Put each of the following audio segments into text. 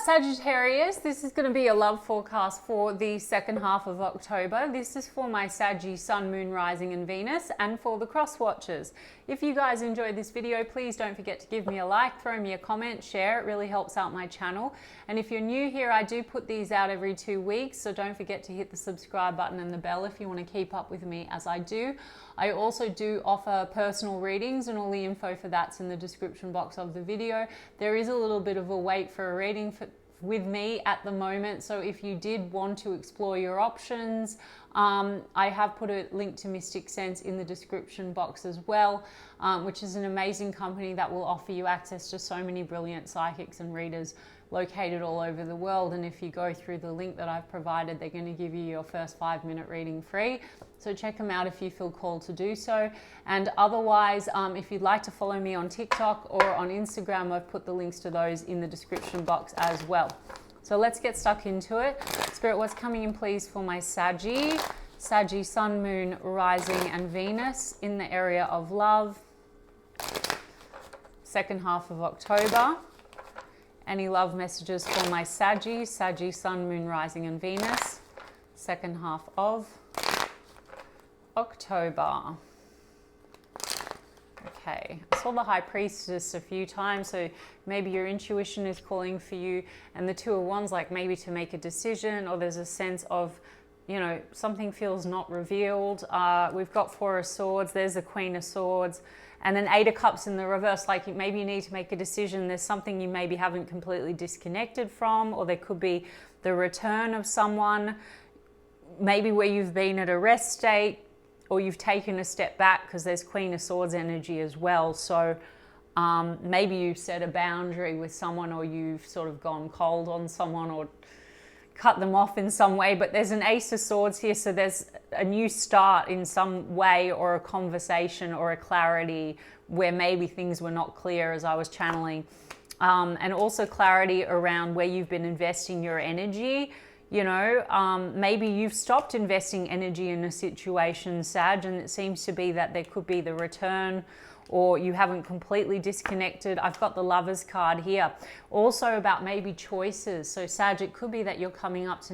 Sagittarius, this is going to be a love forecast for the second half of October. This is for my Sagittarius Sun, Moon, Rising and Venus, and for the cross watchers. If you guys enjoyed this video, please don't forget to give me a like, throw me a comment, share. It really helps out my channel. And if you're new here, I do put these out every 2 weeks, so don't forget to hit the subscribe button and the bell if you want to keep up with me as I do. I also do offer personal readings, and all the info for that's in the description box of the video. There is a little bit of a wait for a reading with me at the moment, so if you did want to explore your options, I have put a link to Mystic Sense in the description box as well, which is an amazing company that will offer you access to so many brilliant psychics and readers located all over the world. And if you go through the link that I've provided, they're going to give you your first 5-minute reading free. So check them out if you feel called to do so. And otherwise, if you'd like to follow me on TikTok or on Instagram, I've put the links to those in the description box as well. So let's get stuck into it. Spirit, what's coming in please for my Sagittarius Sun, Moon, Rising and Venus in the area of love, second half of October. Any love messages for my Sagittarius Sun, Moon, Rising and Venus, second half of October. Okay, I saw the High Priestess a few times, so maybe your intuition is calling for you. And the Two of Wands, like maybe to make a decision, or there's a sense of, you know, something feels not revealed. We've got Four of Swords, there's the Queen of Swords, and then Eight of Cups in the reverse. Like maybe you need to make a decision. There's something you maybe haven't completely disconnected from, or there could be the return of someone, maybe where you've been at a rest state, or you've taken a step back, because there's Queen of Swords energy as well. So maybe you've set a boundary with someone, or you've sort of gone cold on someone, or cut them off in some way. But there's an Ace of Swords here, so there's a new start in some way, or a conversation or a clarity where maybe things were not clear as I was channeling. And also clarity around where you've been investing your energy. You know, maybe you've stopped investing energy in a situation, Sag, and it seems to be that there could be the return, or you haven't completely disconnected. I've got the Lovers card here. Also about maybe choices. So Sag, it could be that you're coming up to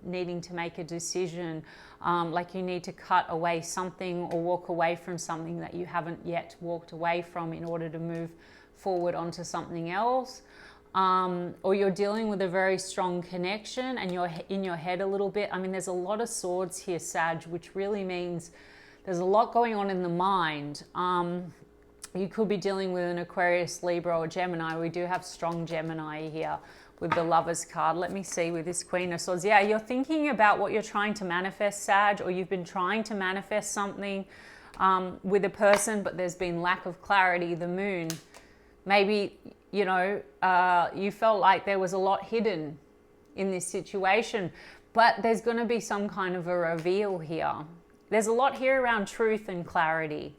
needing to make a decision, like you need to cut away something or walk away from something that you haven't yet walked away from in order to move forward onto something else. Or you're dealing with a very strong connection and you're in your head a little bit. I mean, there's a lot of swords here, Sag, which really means there's a lot going on in the mind. You could be dealing with an Aquarius, Libra or Gemini. We do have strong Gemini here with the Lovers card. Let me see with this Queen of Swords. Yeah, you're thinking about what you're trying to manifest, Sag, or you've been trying to manifest something with a person, but there's been lack of clarity. The Moon. Maybe, you know, you felt like there was a lot hidden in this situation, but there's going to be some kind of a reveal here. There's a lot here around truth and clarity,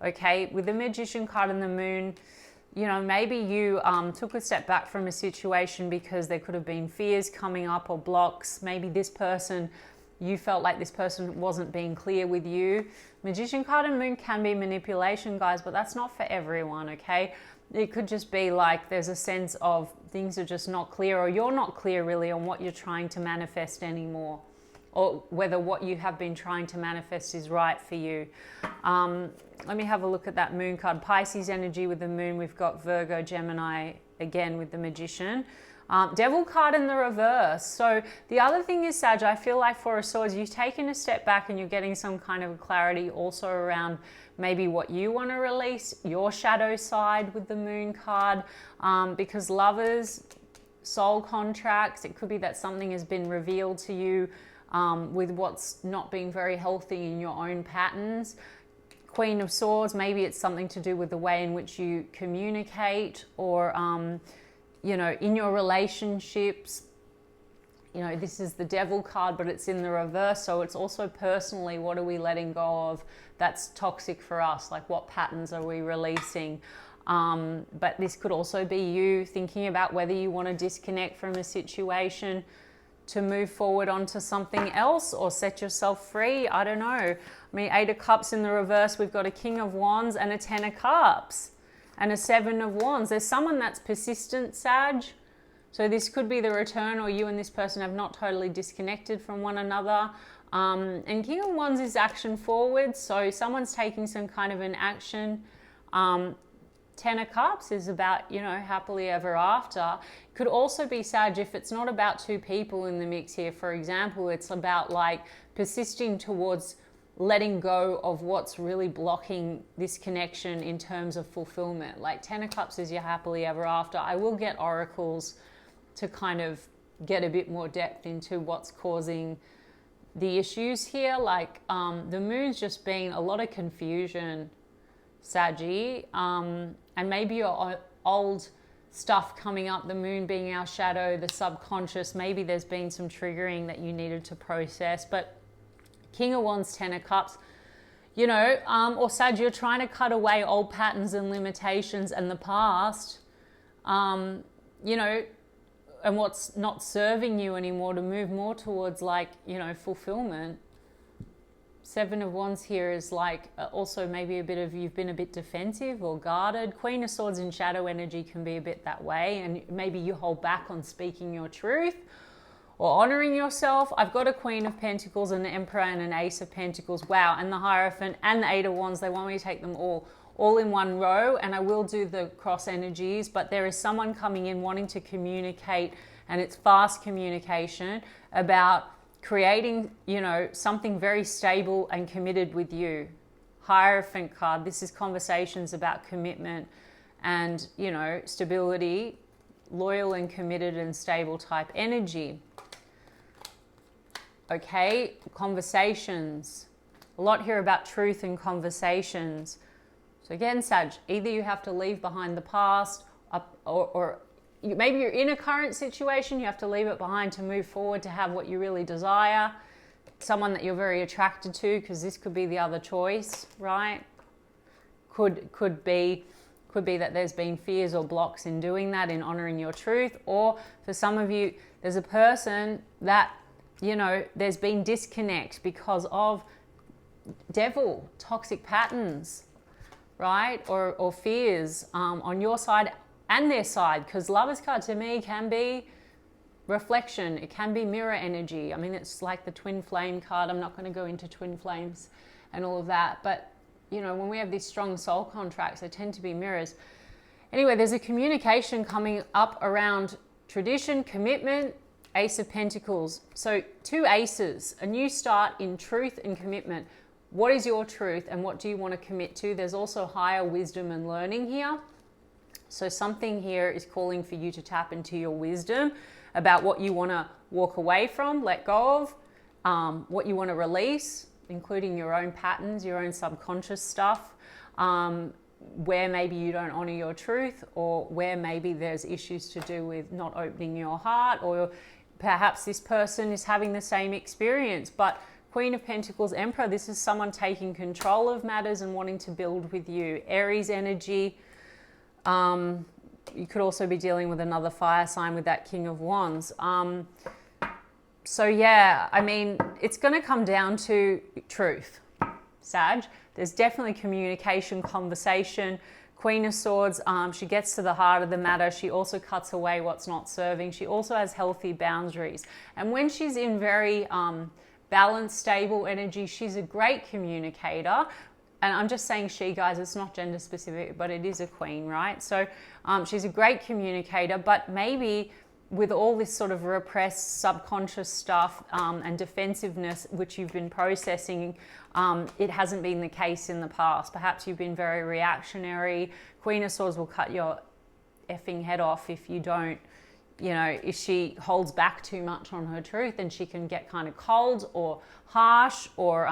okay? With the Magician card and the Moon, you know, maybe you took a step back from a situation because there could have been fears coming up or blocks. Maybe this person, you felt like this person wasn't being clear with you. Magician card and Moon can be manipulation, guys, but that's not for everyone, okay? It could just be like there's a sense of things are just not clear, or you're not clear really on what you're trying to manifest anymore, or whether what you have been trying to manifest is right for you. Let me have a look at that Moon card. Pisces energy with the Moon. We've got Virgo, Gemini again with the Magician. Devil card in the reverse. So the other thing is, Sag, I feel like Four of Swords, you've taken a step back and you're getting some kind of clarity also around maybe what you want to release, your shadow side with the Moon card, because Lovers, soul contracts, it could be that something has been revealed to you with what's not being very healthy in your own patterns. Queen of Swords, maybe it's something to do with the way in which you communicate, or you know, in your relationships. You know, this is the Devil card, but it's in the reverse. So it's also personally, what are we letting go of that's toxic for us? Like what patterns are we releasing? But this could also be you thinking about whether you want to disconnect from a situation to move forward onto something else or set yourself free. I don't know. I mean, Eight of Cups in the reverse. We've got a King of Wands and a Ten of Cups and a Seven of Wands. There's someone that's persistent, Sag. So this could be the return, or you and this person have not totally disconnected from one another. And King of Wands is action forward, so someone's taking some kind of an action. Ten of Cups is about, you know, happily ever after. Could also be, Sag, if it's not about two people in the mix here, for example, it's about like persisting towards letting go of what's really blocking this connection in terms of fulfillment. Like Ten of Cups is your happily ever after. I will get oracles to kind of get a bit more depth into what's causing the issues here. Like the moon's just been a lot of confusion, Saggy, and maybe your old stuff coming up, the moon being our shadow, the subconscious, maybe there's been some triggering that you needed to process. But King of Wands, Ten of Cups, you know, or Sag, you're trying to cut away old patterns and limitations and the past, you know, and what's not serving you anymore, to move more towards like, you know, fulfillment. Seven of Wands here is like also maybe a bit of, you've been a bit defensive or guarded. Queen of Swords in shadow energy can be a bit that way, and maybe you hold back on speaking your truth or honoring yourself. I've got a Queen of Pentacles, an Emperor, and an Ace of Pentacles. Wow, and the Hierophant and the Eight of Wands. They want me to take them all in one row, and I will do the cross energies, but there is someone coming in wanting to communicate, and it's fast communication about creating, you know, something very stable and committed with you. Hierophant card, this is conversations about commitment and, you know, stability, loyal and committed and stable type energy. Okay, conversations. A lot here about truth and conversations. So again, Sag, either you have to leave behind the past, or maybe you're in a current situation, you have to leave it behind to move forward, to have what you really desire. Someone that you're very attracted to, because this could be the other choice, right? Could be that there's been fears or blocks in doing that, in honoring your truth. Or for some of you, there's a person that, you know, there's been disconnect because of devil, toxic patterns, right? Or fears on your side and their side, because Lover's card to me can be reflection. It can be mirror energy. I mean, it's like the twin flame card. I'm not going to go into twin flames and all of that, but you know, when we have these strong soul contracts, they tend to be mirrors. Anyway, there's a communication coming up around tradition, commitment, Ace of Pentacles. So two aces, a new start in truth and commitment. What is your truth and what do you want to commit to? There's also higher wisdom and learning here. So something here is calling for you to tap into your wisdom about what you want to walk away from, let go of, what you want to release, including your own patterns, your own subconscious stuff, where maybe you don't honor your truth, or where maybe there's issues to do with not opening your heart, or perhaps this person is having the same experience. But Queen of Pentacles, Emperor, this is someone taking control of matters and wanting to build with you. Aries energy. You could also be dealing with another fire sign with that King of Wands. So yeah, I mean, it's going to come down to truth, Sag. There's definitely communication, conversation. Queen of Swords, she gets to the heart of the matter. She also cuts away what's not serving. She also has healthy boundaries. And when she's in very balanced, stable energy, she's a great communicator. And I'm just saying she, guys, it's not gender specific, but it is a queen, right? So she's a great communicator, but maybe with all this sort of repressed subconscious stuff and defensiveness, which you've been processing, it hasn't been the case in the past. Perhaps you've been very reactionary. Queen of Swords will cut your effing head off if you don't, you know, if she holds back too much on her truth, and she can get kind of cold or harsh or,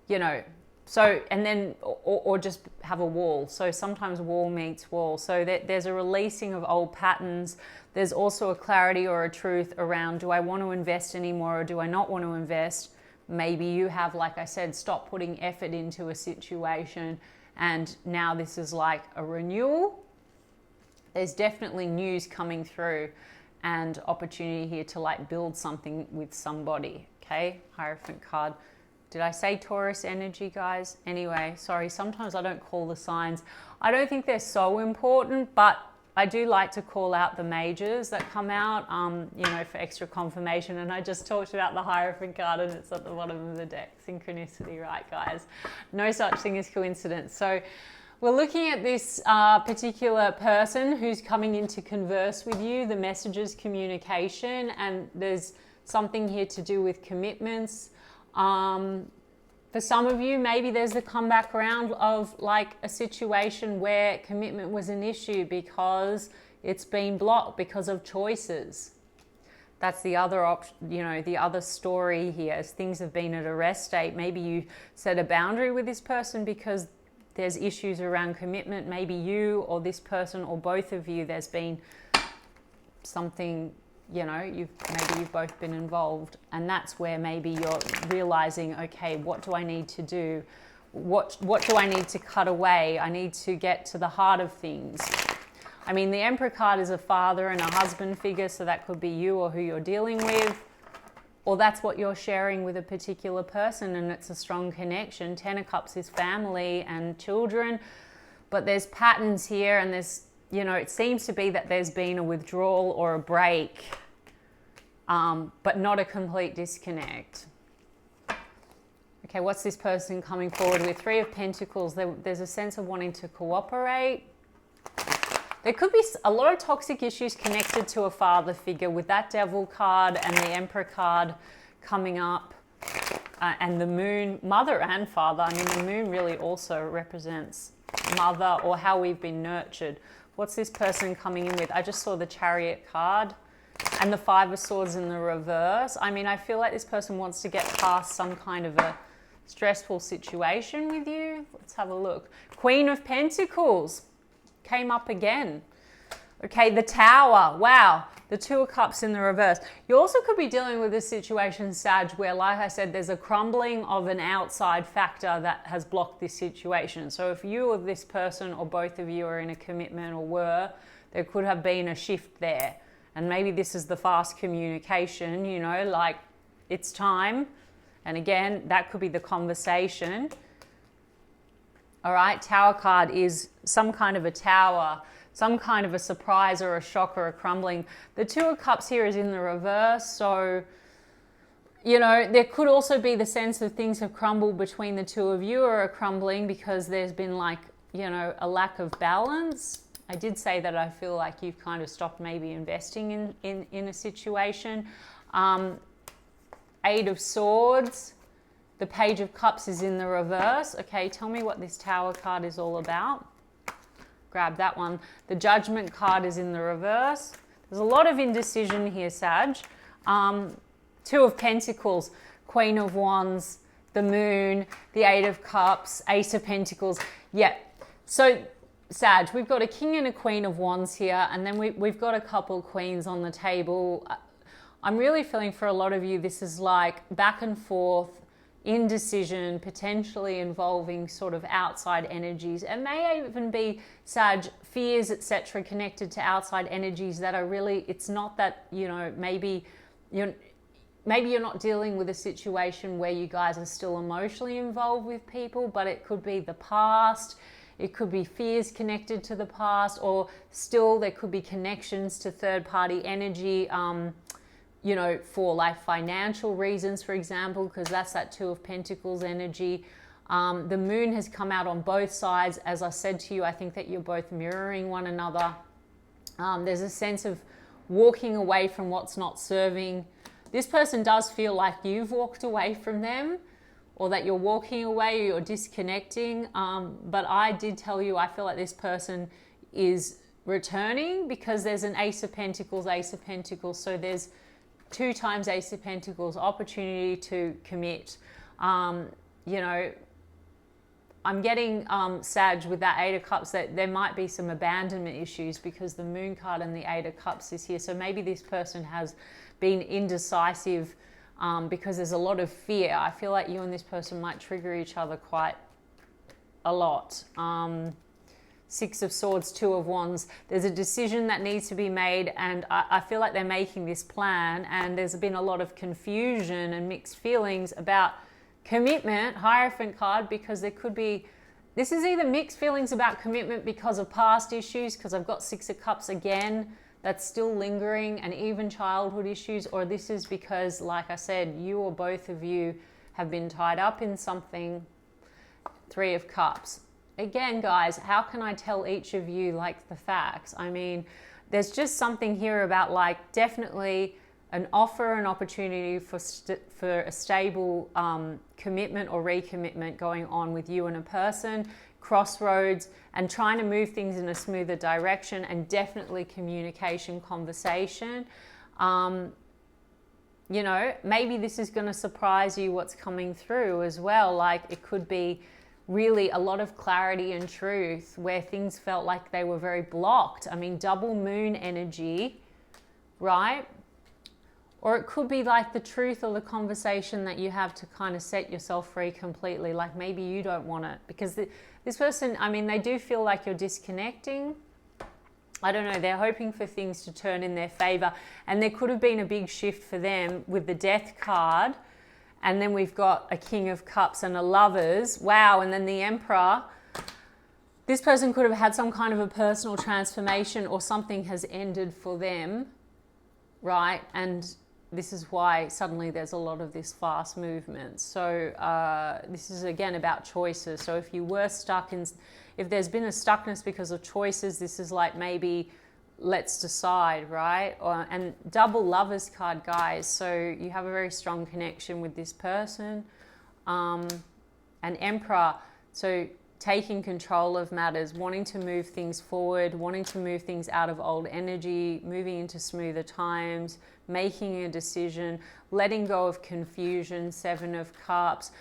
you know, so, and then, or just have a wall. So sometimes wall meets wall. So there's a releasing of old patterns. There's also a clarity or a truth around, do I want to invest anymore or do I not want to invest? Maybe you have, like I said, stopped putting effort into a situation, and now this is like a renewal. There's definitely news coming through and opportunity here to like build something with somebody. Okay, Hierophant card. Did I say Taurus energy, guys? Anyway, sorry, sometimes I don't call the signs. I don't think they're so important, but I do like to call out the majors that come out, you know, for extra confirmation. And I just talked about the Hierophant card and it's at the bottom of the deck. Synchronicity, right, guys? No such thing as coincidence. So we're looking at this particular person who's coming in to converse with you, the messages, communication, and there's something here to do with commitments. For some of you, maybe there's the comeback around of like a situation where commitment was an issue because it's been blocked because of choices. That's the other option, you know, the other story here, as things have been at a rest state. Maybe you set a boundary with this person because there's issues around commitment. Maybe you or this person or both of you, there's been something, you know, maybe you've both been involved, and that's where maybe you're realizing, okay, what do I need to do? What do I need to cut away? I need to get to the heart of things. I mean, the Emperor card is a father and a husband figure, so that could be you or who you're dealing with, or that's what you're sharing with a particular person and it's a strong connection. Ten of Cups is family and children, but there's patterns here and there's, you know, it seems to be that there's been a withdrawal or a break, but not a complete disconnect. Okay, what's this person coming forward with? Three of Pentacles. There's a sense of wanting to cooperate. There could be a lot of toxic issues connected to a father figure with that Devil card and the Emperor card coming up. And the Moon, mother and father. I mean, the Moon really also represents mother or how we've been nurtured. What's this person coming in with? I just saw the Chariot card and the Five of Swords in the reverse. I mean, I feel like this person wants to get past some kind of a stressful situation with you. Let's have a look. Queen of Pentacles came up again. Okay, the Tower. Wow. The Two of Cups in the reverse. You also could be dealing with a situation, Sag, where, like I said, there's a crumbling of an outside factor that has blocked this situation. So if you or this person or both of you are in a commitment or were, there could have been a shift there. And maybe this is the fast communication, you know, like it's time. And again, that could be the conversation. All right, Tower card is some kind of a tower, some kind of a surprise or a shock or a crumbling. The Two of Cups here is in the reverse. So, you know, there could also be the sense that things have crumbled between the two of you or are crumbling because there's been like, you know, a lack of balance. I did say that I feel like you've kind of stopped maybe investing in a situation. Eight of Swords. The Page of Cups is in the reverse. Okay, tell me what this Tower card is all about. Grab that one. The Judgment card is in the reverse. There's a lot of indecision here, Sag. Two of Pentacles, Queen of Wands, the Moon, the Eight of Cups, Ace of Pentacles. Yeah, so Sag, we've got a King and a Queen of Wands here, and then we've got a couple Queens on the table. I'm really feeling for a lot of you, this is like back and forth, indecision, potentially involving sort of outside energies. It may even be, Sag, fears, etc., connected to outside energies that are really, it's not that, you know, maybe you're not dealing with a situation where you guys are still emotionally involved with people, but it could be the past. It could be fears connected to the past, or still there could be connections to third-party energy, you know, for like financial reasons, for example, because that's that Two of Pentacles energy. The Moon has come out on both sides. As I said to you, I think that you're both mirroring one another. There's a sense of walking away from what's not serving. This person does feel like you've walked away from them, or that you're walking away, or you're disconnecting. But I did tell you, I feel like this person is returning because there's an Ace of Pentacles, Ace of Pentacles. So there's 2 times Ace of Pentacles, opportunity to commit. You know, I'm getting Sag with that Eight of Cups that there might be some abandonment issues because the Moon card and the Eight of Cups is here. So maybe this person has been indecisive because there's a lot of fear. I feel like you and this person might trigger each other quite a lot. Six of Swords, Two of Wands. There's a decision that needs to be made, and I feel like they're making this plan, and there's been a lot of confusion and mixed feelings about commitment, Hierophant card, because there could be this is either mixed feelings about commitment because of past issues, because I've got Six of Cups again, that's still lingering, and even childhood issues, or this is because, like I said, you or both of you have been tied up in something. Three of Cups. Again, guys, how can I tell each of you like the facts? I mean, there's just something here about like definitely an offer, an opportunity for a stable commitment or recommitment going on with you and a person, crossroads, and trying to move things in a smoother direction, and definitely communication, conversation. You know, maybe this is going to surprise you what's coming through as well. Like it could be really a lot of clarity and truth where things felt like they were very blocked. I mean, double moon energy, right? Or it could be like the truth or the conversation that you have to kind of set yourself free completely. Like maybe you don't want it because this person, I mean, they do feel like you're disconnecting. I don't know, they're hoping for things to turn in their favor. And there could have been a big shift for them with the Death card. And then we've got a King of Cups and a Lovers. Wow, and then the Emperor. This person could have had some kind of a personal transformation, or something has ended for them, right? And this is why suddenly there's a lot of this fast movement. So this is again about choices. So if you were stuck in, if there's been a stuckness because of choices, this is like maybe let's decide, right? And double Lovers card, guys. So you have a very strong connection with this person. An Emperor, so taking control of matters, wanting to move things forward, wanting to move things out of old energy, moving into smoother times, making a decision, letting go of confusion, Seven of Cups,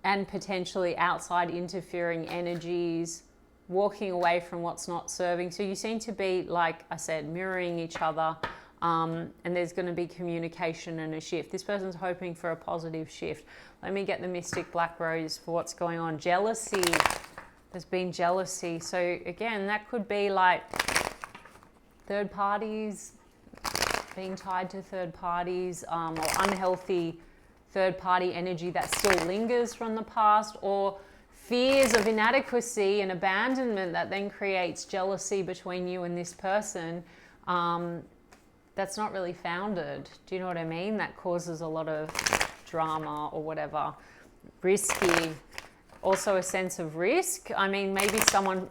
and potentially outside interfering energies, walking away from what's not serving. So you seem to be, like I said, mirroring each other, and there's going to be communication and a shift. This person's hoping for a positive shift. Let me get the Mystic Black Rose for what's going on. Jealousy. There's been jealousy. So again, that could be like third parties, being tied to third parties, or unhealthy third party energy that still lingers from the past, or fears of inadequacy and abandonment that then creates jealousy between you and this person. That's not really founded. Do you know what I mean? That causes a lot of drama or whatever. Risky. Also a sense of risk. I mean, maybe someone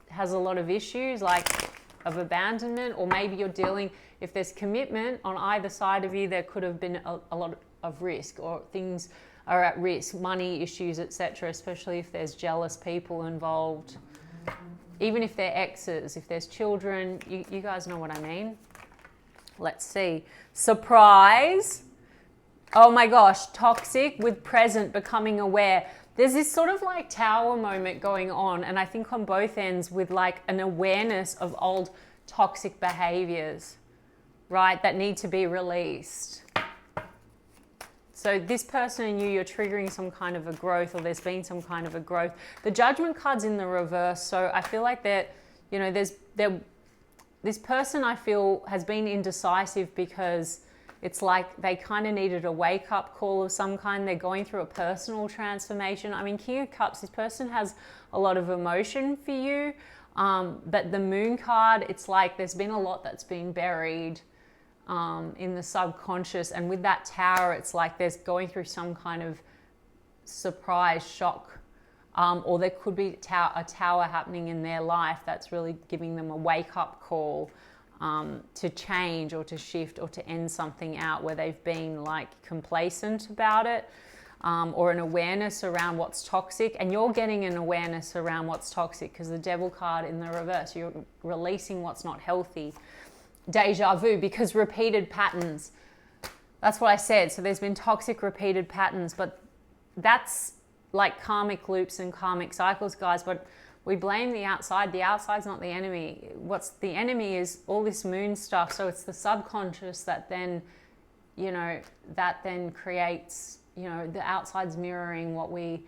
has a lot of issues like of abandonment, or maybe you're dealing, if there's commitment on either side of you, there could have been a lot of risk, or things are at risk, money issues, etc., especially if there's jealous people involved. Even if they're exes, if there's children, you guys know what I mean. Let's see. Surprise. Oh my gosh, toxic with present, becoming aware. There's this sort of like tower moment going on, and I think on both ends with like an awareness of old toxic behaviors, right, that need to be released. So this person and you're triggering some kind of a growth, or there's been some kind of a growth. The Judgment card's in the reverse, so I feel like that, you know, this person I feel has been indecisive because it's like they kind of needed a wake-up call of some kind. They're going through a personal transformation. I mean, King of Cups, this person has a lot of emotion for you, but the Moon card, it's like there's been a lot that's been buried in the subconscious, and with that Tower, it's like there's going through some kind of surprise shock, or there could be a tower happening in their life that's really giving them a wake-up call to change or to shift or to end something out where they've been like complacent about it, or an awareness around what's toxic. And you're getting an awareness around what's toxic because the Devil card in the reverse, you're releasing what's not healthy. Deja vu, because repeated patterns. That's what I said. So there's been toxic repeated patterns, but that's like karmic loops and karmic cycles, guys. But we blame the outside. The outside's not the enemy. What's the enemy is all this moon stuff. So it's the subconscious that then, you know, that then creates, you know, the outside's mirroring what we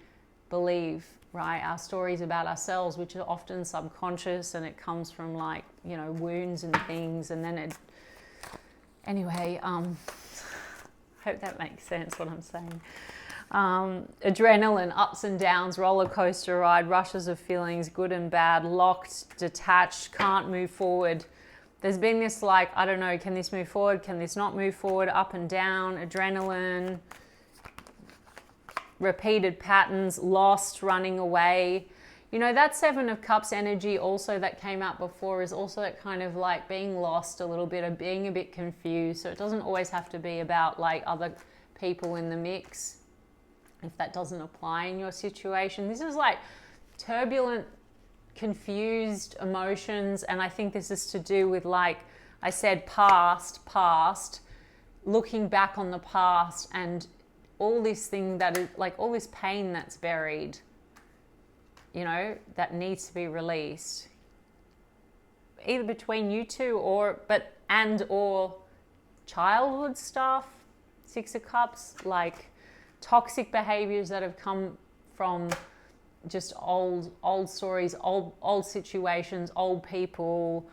believe, right? Our stories about ourselves, which are often subconscious, and it comes from like, you know, wounds and things. And then it, anyway, hope that makes sense what I'm saying. Adrenaline, ups and downs, roller coaster ride, rushes of feelings, good and bad, locked, detached, can't move forward. There's been this like, I don't know, can this move forward? Can this not move forward? Up and down, adrenaline, repeated patterns, lost, running away. You know, that Seven of Cups energy also that came out before is also that kind of like being lost a little bit or being a bit confused. So it doesn't always have to be about like other people in the mix if that doesn't apply in your situation. This is like turbulent, confused emotions, and I think this is to do with, like I said, past, looking back on the past and all this thing that is like all this pain that's buried, you know, that needs to be released, either between you two or childhood stuff. Six of Cups, like toxic behaviors that have come from just old stories, old situations, old people,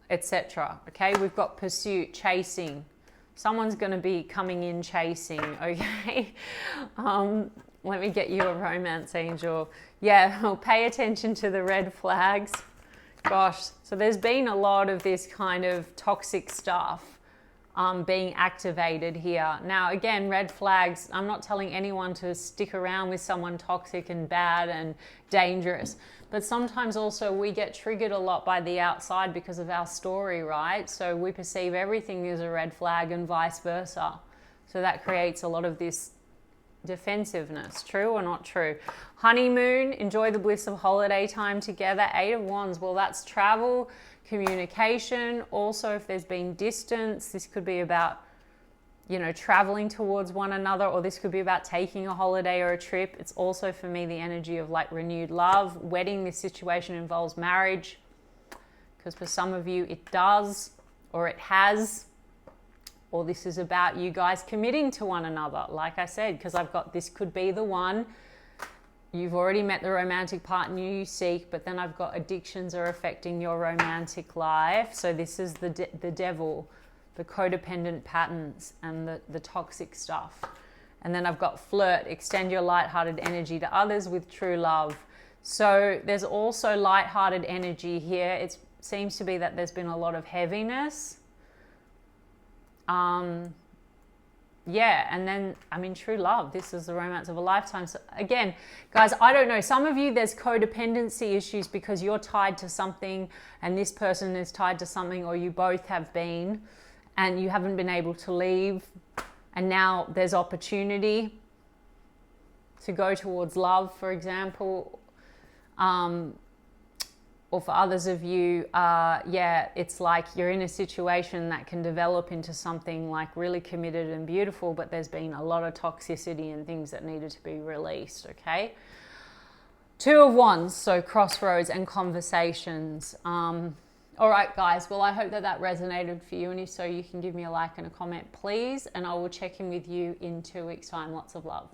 etc. Okay, we've got pursuit, chasing. Someone's going to be coming in chasing, okay? Let me get you a romance angel. Yeah, well, pay attention to the red flags. Gosh, so there's been a lot of this kind of toxic stuff being activated here. Now, again, red flags, I'm not telling anyone to stick around with someone toxic and bad and dangerous. But sometimes also we get triggered a lot by the outside because of our story, right? So we perceive everything as a red flag and vice versa. So that creates a lot of this defensiveness. True or not true? Honeymoon, enjoy the bliss of holiday time together. Eight of Wands, well, that's travel, communication. Also, if there's been distance, this could be about, you know, traveling towards one another, or this could be about taking a holiday or a trip. It's also for me the energy of like renewed love. Wedding, this situation involves marriage, because for some of you it does, or it has, or this is about you guys committing to one another. Like I said, because I've got this could be the one. You've already met the romantic partner you seek, but then I've got addictions are affecting your romantic life. So this is the devil, the codependent patterns and the toxic stuff. And then I've got flirt, extend your lighthearted energy to others with true love. So there's also lighthearted energy here. It seems to be that there's been a lot of heaviness. Yeah, and then, I mean, true love. This is the romance of a lifetime. So again, guys, I don't know. Some of you, there's codependency issues because you're tied to something and this person is tied to something, or you both have been, and you haven't been able to leave. And now there's opportunity to go towards love, for example. Or for others of you, yeah, it's like you're in a situation that can develop into something like really committed and beautiful, but there's been a lot of toxicity and things that needed to be released, okay? Two of Wands, so crossroads and conversations. All right, guys, well, I hope that that resonated for you, and if so, you can give me a like and a comment, please, and I will check in with you in 2 weeks' time. Lots of love.